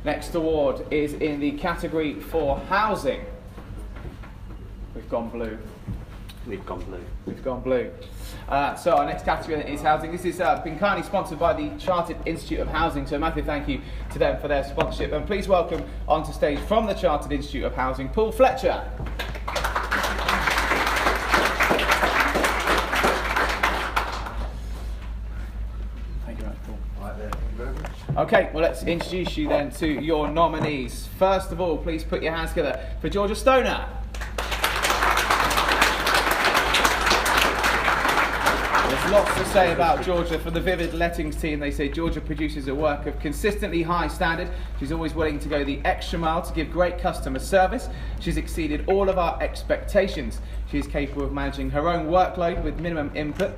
Next award is in the category for housing. We've gone blue. We've gone blue. We've gone blue. So our next category is housing. This has been kindly sponsored by the Chartered Institute of Housing, so a massive thank you to them for their sponsorship. And please welcome onto stage from the Chartered Institute of Housing, Paul Fletcher. Thank you very much, Paul. Right there, thank you very much. Okay, well let's introduce you then to your nominees. First of all, please put your hands together for Georgia Stoner. There's lots to say about Georgia. From the Vivid Lettings team, they say Georgia produces a work of consistently high standard. She's always willing to go the extra mile to give great customer service. She's exceeded all of our expectations. She is capable of managing her own workload with minimum input.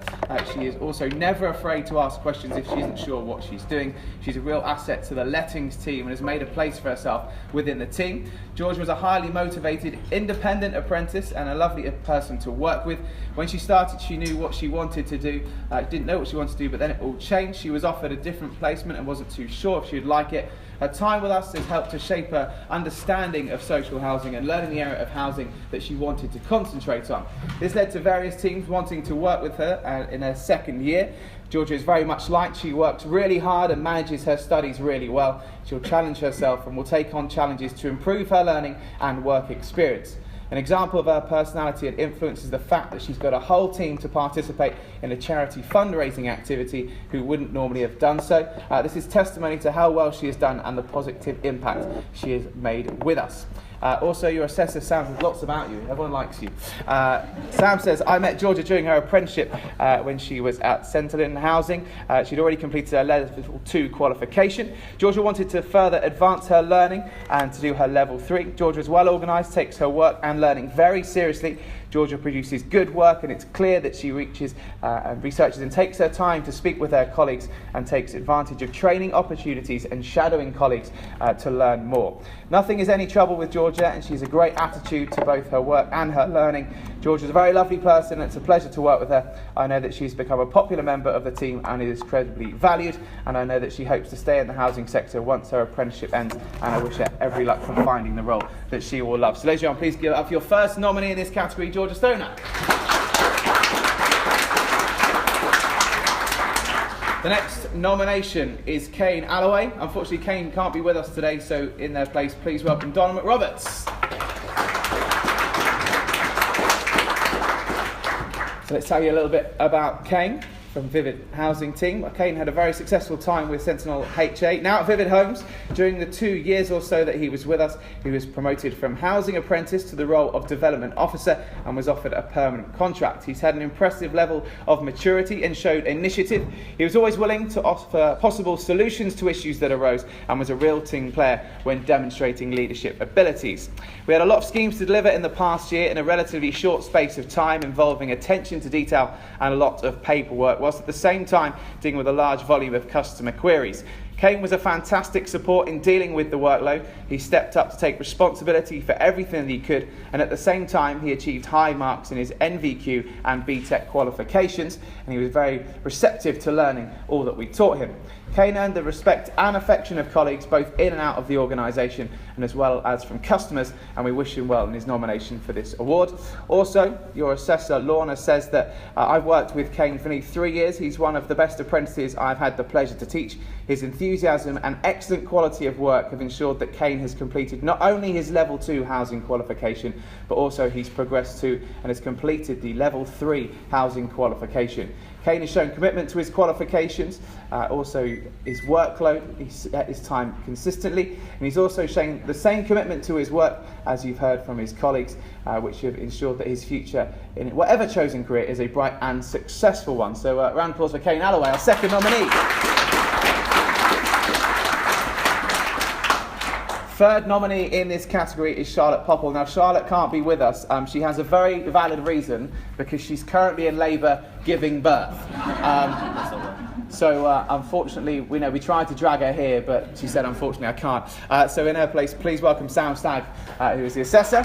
She is also never afraid to ask questions if she isn't sure what she's doing. She's a real asset to the Lettings team and has made a place for herself within the team. Georgia was a highly motivated, independent apprentice and a lovely person to work with. When she started, she knew what she wanted to do. Didn't know what she wanted to do, but then it all changed. She was offered a different placement and wasn't too sure if she would like it. Her time with us has helped to shape her understanding of social housing and learning the area of housing that she wanted to concentrate on. This led to various teams wanting to work with her in her second year. Georgia is very much liked. She works really hard and manages her studies really well. She'll challenge herself and will take on challenges to improve her learning and work experience. An example of her personality and influence is the fact that she's got a whole team to participate in a charity fundraising activity who wouldn't normally have done so. This is testimony to how well she has done and the positive impact she has made with us. Also, your assessor, Sam, says lots about you. Everyone likes you. Sam says, I met Georgia during her apprenticeship when she was at Centrelin Housing. She'd already completed her Level 2 qualification. Georgia wanted to further advance her learning and to do her Level 3. Georgia is well organised, takes her work and learning very seriously. Georgia produces good work, and it's clear that she reaches and researches and takes her time to speak with her colleagues and takes advantage of training opportunities and shadowing colleagues to learn more. Nothing is any trouble with Georgia, and she's a great attitude to both her work and her learning. Georgia's a very lovely person, and it's a pleasure to work with her. I know that she's become a popular member of the team and is incredibly valued, and I know that she hopes to stay in the housing sector once her apprenticeship ends, and I wish her every luck from finding the role that she will love. So ladies and gentlemen, please give up your first nominee in this category, Georgia Stoner. The next nomination is Kane Alloway. Unfortunately, Kane can't be with us today, so in their place, please welcome Donald McRoberts. So let's tell you a little bit about Kane from Vivid Housing team. Kane had a very successful time with Sentinel HA. Now at Vivid Homes, during the 2 years or so that he was with us, he was promoted from housing apprentice to the role of development officer and was offered a permanent contract. He's had an impressive level of maturity and showed initiative. He was always willing to offer possible solutions to issues that arose and was a real team player when demonstrating leadership abilities. We had a lot of schemes to deliver in the past year in a relatively short space of time, involving attention to detail and a lot of paperwork, whilst at the same time dealing with a large volume of customer queries. Kane was a fantastic support in dealing with the workload. He stepped up to take responsibility for everything that he could, and at the same time he achieved high marks in his NVQ and BTEC qualifications, and he was very receptive to learning all that we taught him. Kane earned the respect and affection of colleagues both in and out of the organisation and as well as from customers, and we wish him well in his nomination for this award. Also, your assessor Lorna says that I've worked with Kane for nearly 3 years. He's one of the best apprentices I've had the pleasure to teach. His enthusiasm and excellent quality of work have ensured that Kane has completed not only his Level 2 housing qualification, but also he's progressed to and has completed the Level 3 housing qualification. Kane has shown commitment to his qualifications, also his workload, his time consistently, and he's also shown the same commitment to his work as you've heard from his colleagues, which have ensured that his future in whatever chosen career is a bright and successful one. So round of applause for Kane Alloway, our second nominee. Third nominee in this category is Charlotte Popple. Now, Charlotte can't be with us. She has a very valid reason, because she's currently in labour giving birth. So unfortunately, we tried to drag her here, but she said, unfortunately, I can't. So in her place, please welcome Sam Stagg, who is the assessor.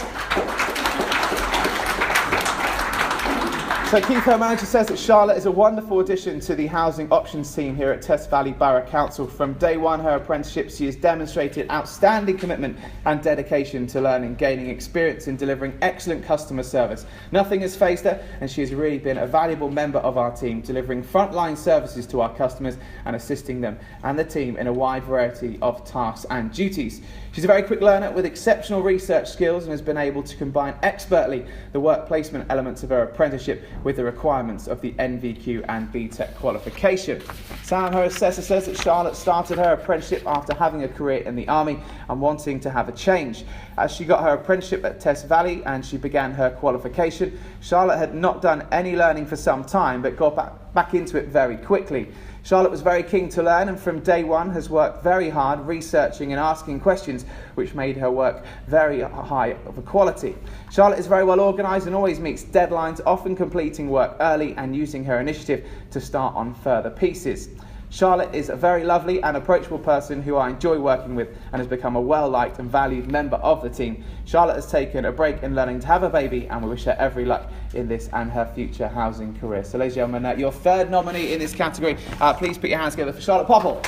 So Keith, her manager, says that Charlotte is a wonderful addition to the housing options team here at Test Valley Borough Council. From day one her apprenticeship, she has demonstrated outstanding commitment and dedication to learning, gaining experience in delivering excellent customer service. Nothing has phased her, and she has really been a valuable member of our team, delivering frontline services to our customers and assisting them and the team in a wide variety of tasks and duties. She's a very quick learner with exceptional research skills and has been able to combine expertly the work placement elements of her apprenticeship with the requirements of the NVQ and BTEC qualification. Sam, her assessor, says that Charlotte started her apprenticeship after having a career in the army and wanting to have a change. As she got her apprenticeship at Test Valley and she began her qualification, Charlotte had not done any learning for some time but got back into it very quickly. Charlotte was very keen to learn and from day one has worked very hard researching and asking questions, which made her work very high of a quality. Charlotte is very well organised and always meets deadlines, often completing work early and using her initiative to start on further pieces. Charlotte is a very lovely and approachable person who I enjoy working with and has become a well-liked and valued member of the team. Charlotte has taken a break in learning to have a baby and we wish her every luck in this and her future housing career. So ladies and gentlemen, your third nominee in this category, please put your hands together for Charlotte Popple.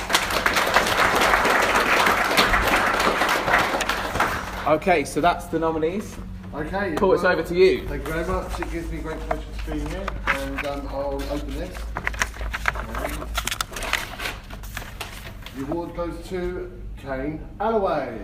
Okay, so that's the nominees. Okay. Paul, it's over to you. Thank you very much. It gives me great pleasure to be here, and I'll open this. The award goes to Kane Alloway.